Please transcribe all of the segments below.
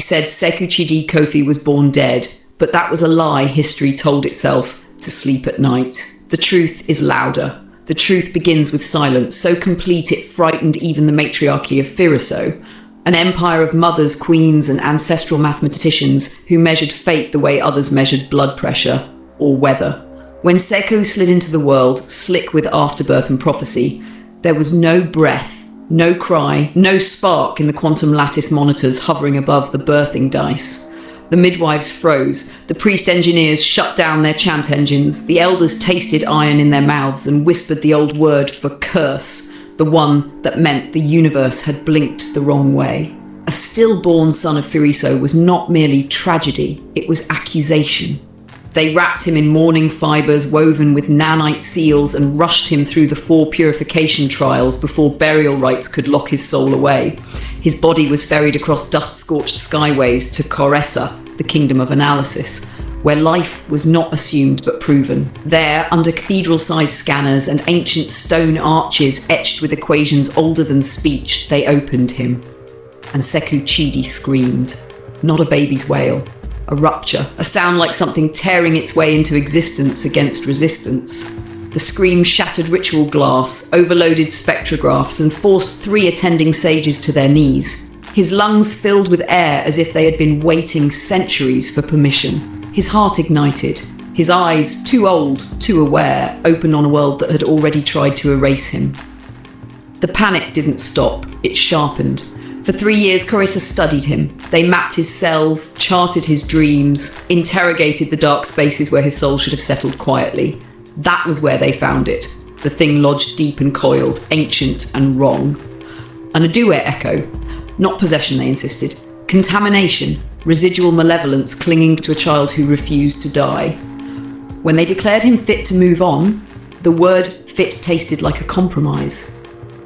said Sekou Chidi Kofi was born dead, but that was a lie history told itself to sleep at night. The truth is louder. The truth begins with silence, so complete it frightened even the Matriarchy of Phiriso, an empire of mothers, queens, and ancestral mathematicians who measured fate the way others measured blood pressure or weather. When Sekou slid into the world, slick with afterbirth and prophecy, there was no breath, no cry, no spark in the quantum lattice monitors hovering above the birthing dice. The midwives froze, the priest engineers shut down their chant engines, the elders tasted iron in their mouths and whispered the old word for curse, the one that meant the universe had blinked the wrong way. A stillborn son of Phiriso was not merely tragedy, it was accusation. They wrapped him in mourning fibres woven with nanite seals and rushed him through the 4 purification trials before burial rites could lock his soul away. His body was ferried across dust-scorched skyways to Krokuta, the kingdom of analysis, where life was not assumed but proven. There, under cathedral-sized scanners and ancient stone arches etched with equations older than speech, they opened him. And Sekou Chidi screamed. Not a baby's wail. A rupture, a sound like something tearing its way into existence against resistance. The scream shattered ritual glass, overloaded spectrographs, and forced 3 attending sages to their knees. His lungs filled with air as if they had been waiting centuries for permission. His heart ignited. His eyes, too old, too aware, opened on a world that had already tried to erase him. The panic didn't stop, it sharpened. For 3 years, Krokuta studied him. They mapped his cells, charted his dreams, interrogated the dark spaces where his soul should have settled quietly. That was where they found it. The thing lodged deep and coiled, ancient and wrong. An Adue echo. Not possession, they insisted. Contamination, residual malevolence clinging to a child who refused to die. When they declared him fit to move on, the word fit tasted like a compromise.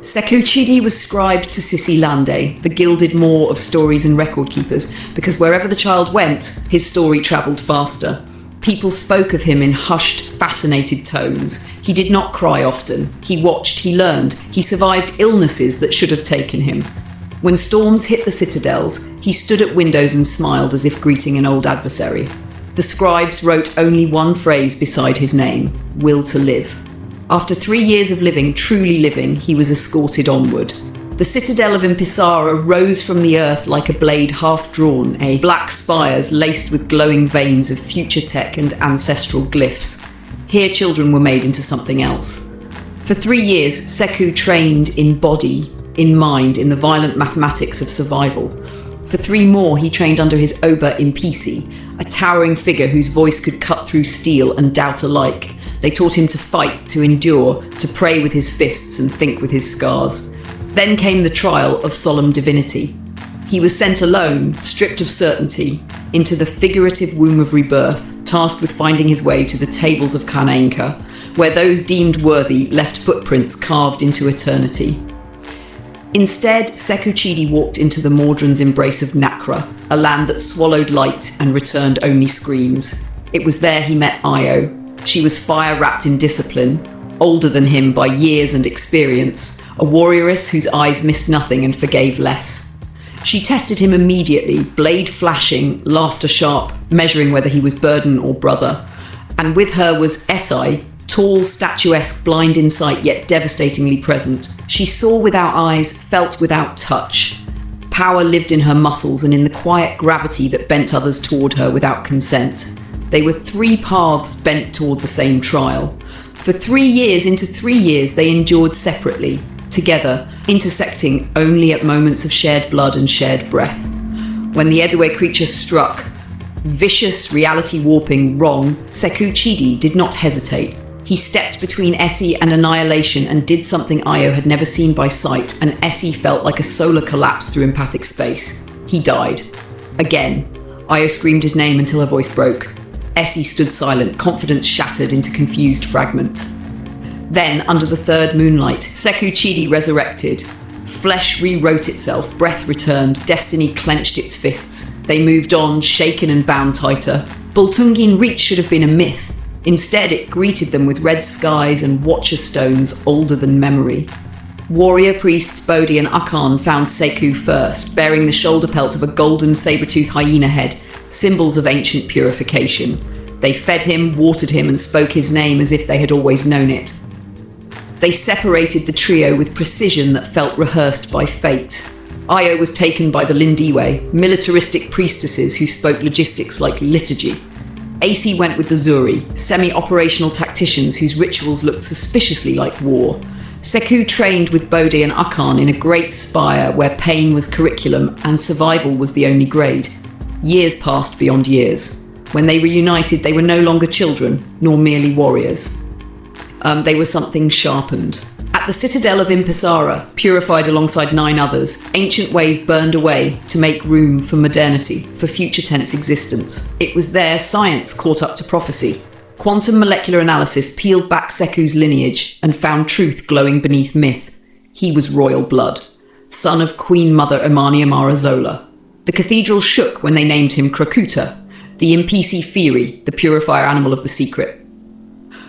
Sekou Chidi was scribed to Sissi Lande, the gilded maw of stories and record keepers, because wherever the child went, his story travelled faster. People spoke of him in hushed, fascinated tones. He did not cry often. He watched, he learned, he survived illnesses that should have taken him. When storms hit the citadels, he stood at windows and smiled as if greeting an old adversary. The scribes wrote only one phrase beside his name, will to live. After 3 years of living, truly living, he was escorted onward. The citadel of Impisara rose from the earth like a blade half-drawn, a black spires laced with glowing veins of future tech and ancestral glyphs. Here children were made into something else. For 3 years, Sekou trained in body, in mind, in the violent mathematics of survival. For 3 more, he trained under his Oba Impisi, a towering figure whose voice could cut through steel and doubt alike. They taught him to fight, to endure, to pray with his fists and think with his scars. Then came the trial of solemn divinity. He was sent alone, stripped of certainty, into the figurative womb of rebirth, tasked with finding his way to the tables of Kanenka, where those deemed worthy left footprints carved into eternity. Instead, Sekou Chidi walked into the Mordran's embrace of Nakra, a land that swallowed light and returned only screams. It was there he met Io. She was fire-wrapped in discipline, older than him by years and experience, a warrioress whose eyes missed nothing and forgave less. She tested him immediately, blade flashing, laughter sharp, measuring whether he was burden or brother. And with her was Esai, tall, statuesque, blind in sight, yet devastatingly present. She saw without eyes, felt without touch. Power lived in her muscles and in the quiet gravity that bent others toward her without consent. They were 3 paths bent toward the same trial. For 3 years, into 3 years, they endured separately, together, intersecting only at moments of shared blood and shared breath. When the Edue creature struck, vicious, reality-warping, wrong, Sekou Chidi did not hesitate. He stepped between Essie and annihilation and did something Io had never seen by sight, and Essie felt like a solar collapse through empathic space. He died. Again. Io screamed his name until her voice broke. Essie stood silent, confidence shattered into confused fragments. Then, under the 3rd moonlight, Sekou Chidi resurrected. Flesh rewrote itself, breath returned, destiny clenched its fists. They moved on, shaken and bound tighter. Bultungin Reach should have been a myth. Instead, it greeted them with red skies and watcher stones older than memory. Warrior priests Bodhi and Akan found Sekou first, bearing the shoulder pelt of a golden saber-toothed hyena head, symbols of ancient purification. They fed him, watered him, and spoke his name as if they had always known it. They separated the trio with precision that felt rehearsed by fate. Io was taken by the Lindiwe, militaristic priestesses who spoke logistics like liturgy. AC went with the Zuri, semi-operational tacticians whose rituals looked suspiciously like war. Sekou trained with Bodhi and Akan in a great spire where pain was curriculum and survival was the only grade. Years passed beyond years. When they reunited, they were no longer children, nor merely warriors. They were something sharpened. At the citadel of Impisara, purified alongside 9 others, ancient ways burned away to make room for modernity, for future tense existence. It was there science caught up to prophecy. Quantum molecular analysis peeled back Sekou's lineage and found truth glowing beneath myth. He was royal blood, son of Queen Mother Imani Amara Zola. The cathedral shook when they named him Krokuta, the Impisi Phiri, the purifier animal of the secret.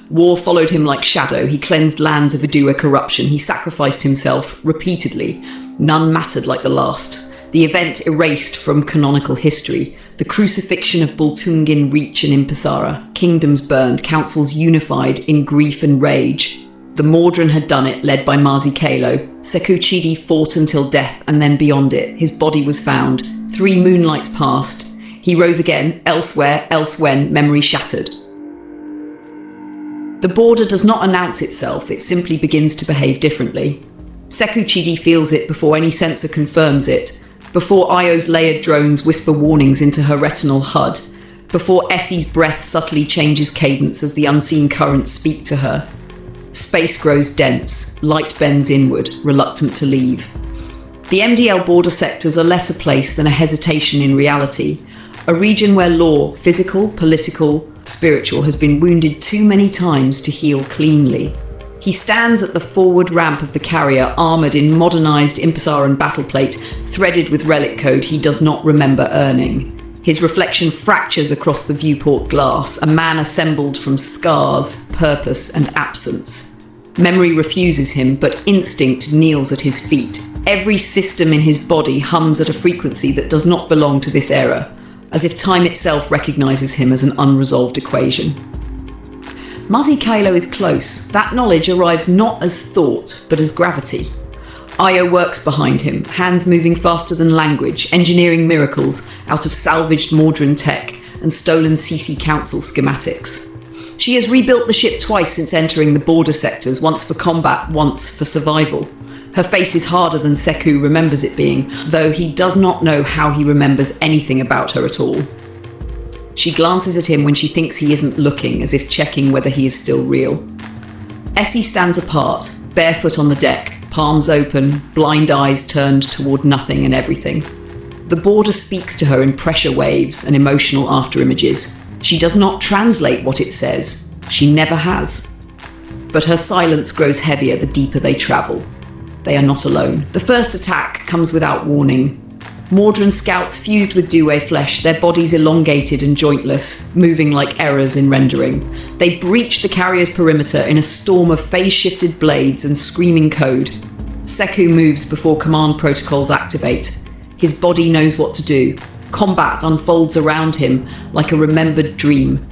War followed him like shadow. He cleansed lands of Adua corruption. He sacrificed himself repeatedly. None mattered like the last. The event erased from canonical history. The crucifixion of Bultungin Reach and Impisara. Kingdoms burned, councils unified in grief and rage. The Mordran had done it, led by Mazi Kalo. Sekou Chidi fought until death and then beyond it. His body was found. 3 moonlights passed. He rose again, elsewhere, else when, memory shattered. The border does not announce itself, it simply begins to behave differently. Sekou Chidi feels it before any sensor confirms it, before Io's layered drones whisper warnings into her retinal HUD, before Essie's breath subtly changes cadence as the unseen currents speak to her. Space grows dense, light bends inward, reluctant to leave. The MDL border sectors are less a place than a hesitation in reality, a region where law, physical, political, spiritual, has been wounded too many times to heal cleanly. He stands at the forward ramp of the carrier, armoured in modernised Impisaran battleplate, threaded with relic code he does not remember earning. His reflection fractures across the viewport glass, a man assembled from scars, purpose and absence. Memory refuses him, but instinct kneels at his feet. Every system in his body hums at a frequency that does not belong to this era, as if time itself recognises him as an unresolved equation. Mazi Kalo is close. That knowledge arrives not as thought, but as gravity. Io works behind him, hands moving faster than language, engineering miracles out of salvaged Mordran tech and stolen CC Council schematics. She has rebuilt the ship twice since entering the border sectors, once for combat, once for survival. Her face is harder than Sekou remembers it being, though he does not know how he remembers anything about her at all. She glances at him when she thinks he isn't looking, as if checking whether he is still real. Essie stands apart, barefoot on the deck, palms open, blind eyes turned toward nothing and everything. The border speaks to her in pressure waves and emotional afterimages. She does not translate what it says. She never has. But her silence grows heavier the deeper they travel. They are not alone. The first attack comes without warning. Mordran scouts fused with Due flesh, their bodies elongated and jointless, moving like errors in rendering. They breach the carrier's perimeter in a storm of phase-shifted blades and screaming code. Sekou moves before command protocols activate. His body knows what to do. Combat unfolds around him like a remembered dream.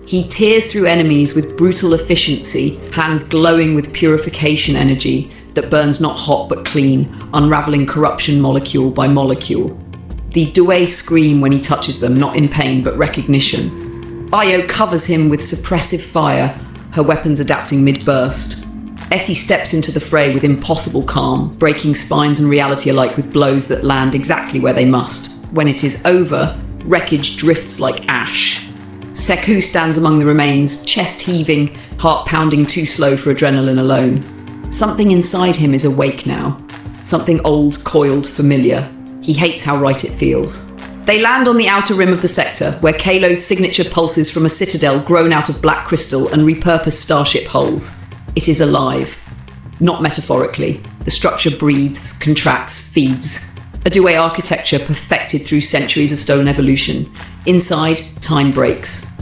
He tears through enemies with brutal efficiency, hands glowing with purification energy that burns not hot but clean, unraveling corruption molecule by molecule. The Due scream when he touches them, not in pain but recognition. Io covers him with suppressive fire, her weapons adapting mid-burst. Essie steps into the fray with impossible calm, breaking spines and reality alike with blows that land exactly where they must. When it is over, wreckage drifts like ash. Sekou stands among the remains, chest heaving, heart pounding too slow for adrenaline alone. Something inside him is awake now. Something old, coiled, familiar. He hates how right it feels. They land on the outer rim of the sector, where Kalo's signature pulses from a citadel grown out of black crystal and repurposed starship hulls. It is alive. Not metaphorically. The structure breathes, contracts, feeds. A Due architecture perfected through centuries of stolen evolution. Inside, time breaks.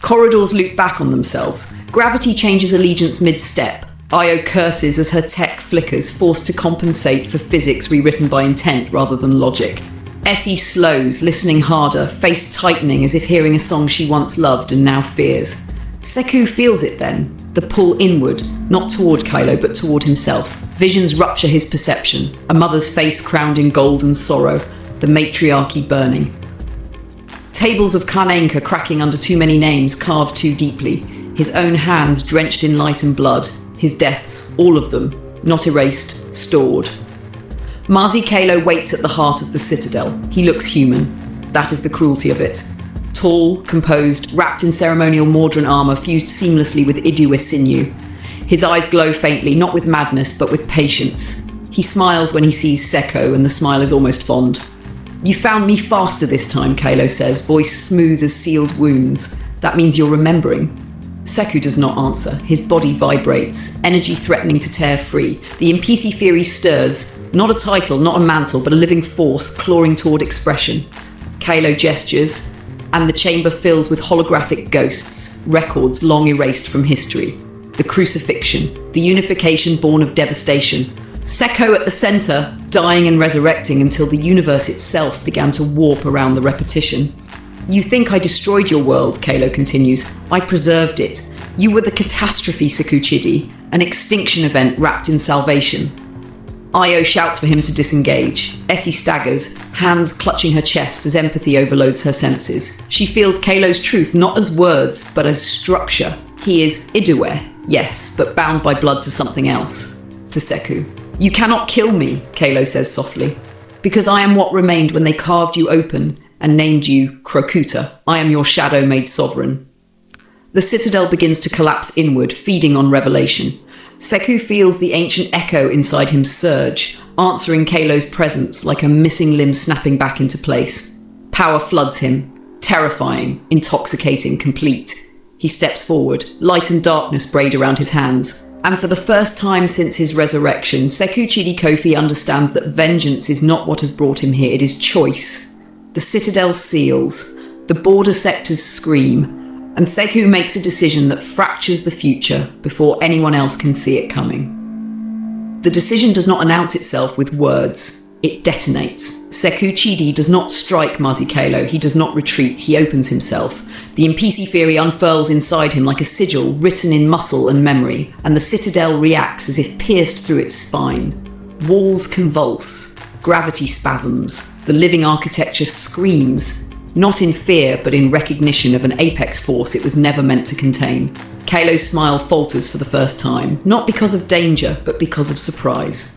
Corridors loop back on themselves. Gravity changes allegiance mid-step. Io curses as her tech flickers, forced to compensate for physics rewritten by intent rather than logic. Essie slows, listening harder, face tightening as if hearing a song she once loved and now fears. Sekou feels it then, the pull inward, not toward Kylo but toward himself. Visions rupture his perception, a mother's face crowned in gold and sorrow, the matriarchy burning. Tables of Kanenka cracking under too many names carved too deeply, his own hands drenched in light and blood, his deaths, all of them, not erased, stored. Mazi Kalo waits at the heart of the citadel. He looks human. That is the cruelty of it. Tall, composed, wrapped in ceremonial Mordran armour fused seamlessly with Iduwe sinew. His eyes glow faintly, not with madness, but with patience. He smiles when he sees Sekou, and the smile is almost fond. "You found me faster this time," Kalo says, voice smooth as sealed wounds. "That means you're remembering." Sekou does not answer. His body vibrates, energy threatening to tear free. The Impisi Fury stirs, not a title, not a mantle, but a living force clawing toward expression. Kalo gestures, and the chamber fills with holographic ghosts, records long erased from history. The crucifixion, the unification born of devastation. Sekou at the center, dying and resurrecting until the universe itself began to warp around the repetition. "You think I destroyed your world," Kalo continues. "I preserved it. You were the catastrophe, Sekou Chidi, an extinction event wrapped in salvation." Io shouts for him to disengage. Essie staggers, hands clutching her chest as empathy overloads her senses. She feels Kalo's truth not as words, but as structure. He is Iduwe, yes, but bound by blood to something else. To Sekou. "You cannot kill me," Kalo says softly, "because I am what remained when they carved you open and named you Krokuta. I am your shadow made sovereign." The citadel begins to collapse inward, feeding on revelation. Sekou feels the ancient echo inside him surge, answering Kalo's presence like a missing limb snapping back into place. Power floods him, terrifying, intoxicating, complete. He steps forward, light and darkness braid around his hands. And for the first time since his resurrection, Sekou Chidi Kofi understands that vengeance is not what has brought him here, it is choice. The citadel seals, the border sectors scream, and Sekou makes a decision that fractures the future before anyone else can see it coming. The decision does not announce itself with words, it detonates. Sekou Chidi does not strike Mazi Kalo, he does not retreat, he opens himself. The Impisi Fury unfurls inside him like a sigil written in muscle and memory, and the citadel reacts as if pierced through its spine. Walls convulse, gravity spasms, the living architecture screams, not in fear, but in recognition of an apex force it was never meant to contain. Kalo's smile falters for the first time, not because of danger, but because of surprise.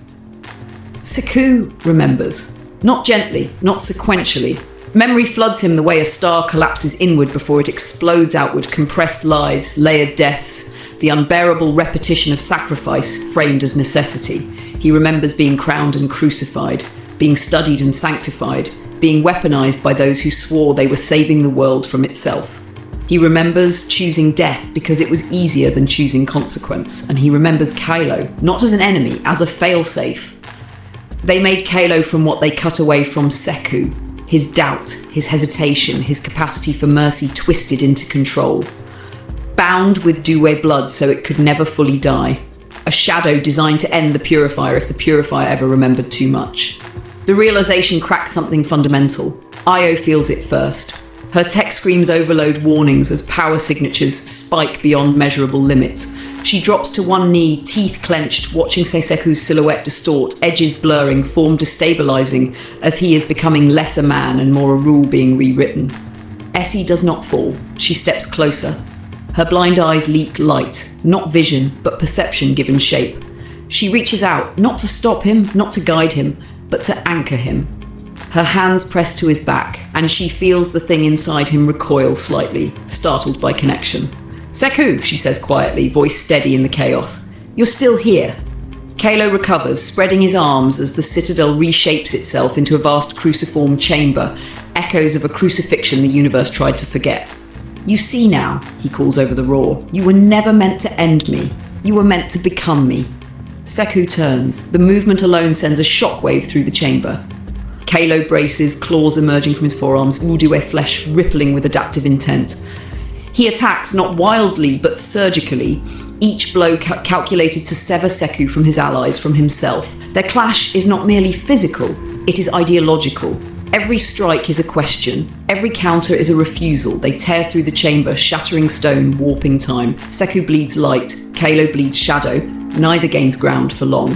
Sekou remembers, not gently, not sequentially. Memory floods him the way a star collapses inward before it explodes outward, compressed lives, layered deaths, the unbearable repetition of sacrifice framed as necessity. He remembers being crowned and crucified, being studied and sanctified, being weaponized by those who swore they were saving the world from itself. He remembers choosing death because it was easier than choosing consequence, and he remembers Kalo, not as an enemy, as a failsafe. They made Kalo from what they cut away from Sekou, his doubt, his hesitation, his capacity for mercy twisted into control. Bound with Duwe blood so it could never fully die. A shadow designed to end the purifier if the purifier ever remembered too much. The realization cracks something fundamental. Io feels it first. Her tech screens overload warnings as power signatures spike beyond measurable limits. She drops to one knee, teeth clenched, watching Sekou's silhouette distort, edges blurring, form destabilizing, as he is becoming less a man and more a rule being rewritten. Essie does not fall. She steps closer. Her blind eyes leak light, not vision, but perception given shape. She reaches out, not to stop him, not to guide him, but to anchor him. Her hands press to his back, and she feels the thing inside him recoil slightly, startled by connection. "Sekou," she says quietly, voice steady in the chaos. "You're still here." Kalo recovers, spreading his arms as the citadel reshapes itself into a vast cruciform chamber, echoes of a crucifixion the universe tried to forget. "You see now," he calls over the roar, "you were never meant to end me. You were meant to become me." Sekou turns. The movement alone sends a shockwave through the chamber. Kalo braces, claws emerging from his forearms, Uduwe flesh rippling with adaptive intent. He attacks not wildly, but surgically, each blow calculated to sever Sekou from his allies, from himself. Their clash is not merely physical, it is ideological. Every strike is a question. Every counter is a refusal. They tear through the chamber, shattering stone, warping time. Sekou bleeds light, Kalo bleeds shadow. Neither gains ground for long.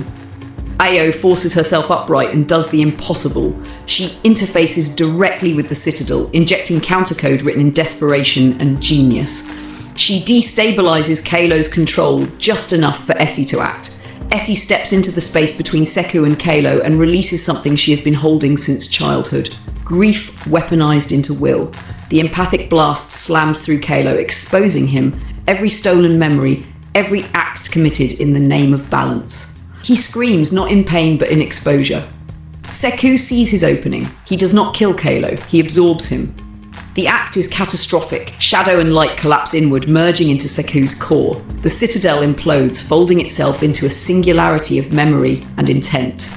Ayo forces herself upright and does the impossible. She interfaces directly with the Citadel, injecting countercode written in desperation and genius. She destabilizes Kalo's control just enough for Essie to act. Essie steps into the space between Sekou and Kalo and releases something she has been holding since childhood. Grief weaponized into will. The empathic blast slams through Kalo, exposing him. Every stolen memory, every act committed in the name of balance. He screams, not in pain but in exposure. Sekou sees his opening. He does not kill Kalo, he absorbs him. The act is catastrophic. Shadow and light collapse inward, merging into Sekou's core. The Citadel implodes, folding itself into a singularity of memory and intent.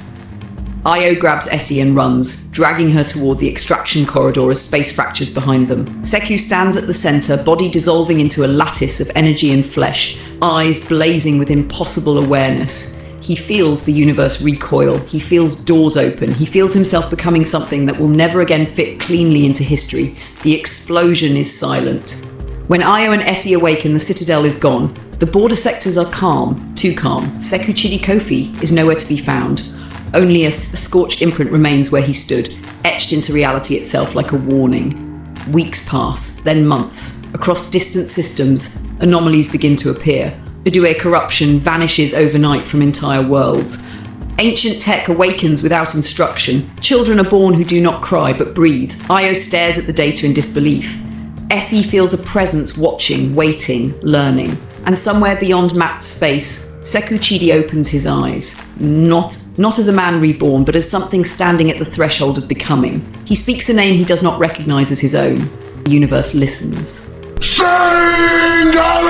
Ayo grabs Essie and runs, dragging her toward the extraction corridor as space fractures behind them. Sekou stands at the center, body dissolving into a lattice of energy and flesh, eyes blazing with impossible awareness. He feels the universe recoil. He feels doors open. He feels himself becoming something that will never again fit cleanly into history. The explosion is silent. When Ayo and Essie awaken, the Citadel is gone. The border sectors are calm, too calm. Sekou Chidi Kofi is nowhere to be found. Only a scorched imprint remains where he stood, etched into reality itself like a warning. Weeks pass, then months. Across distant systems, anomalies begin to appear. Idue corruption vanishes overnight from entire worlds. Ancient tech awakens without instruction. Children are born who do not cry but breathe. Ayo stares at the data in disbelief. Essie feels a presence watching, waiting, learning. And somewhere beyond mapped space, Sekou Chidi opens his eyes. Not as a man reborn, but as something standing at the threshold of becoming. He speaks a name he does not recognize as his own. The universe listens. Singali!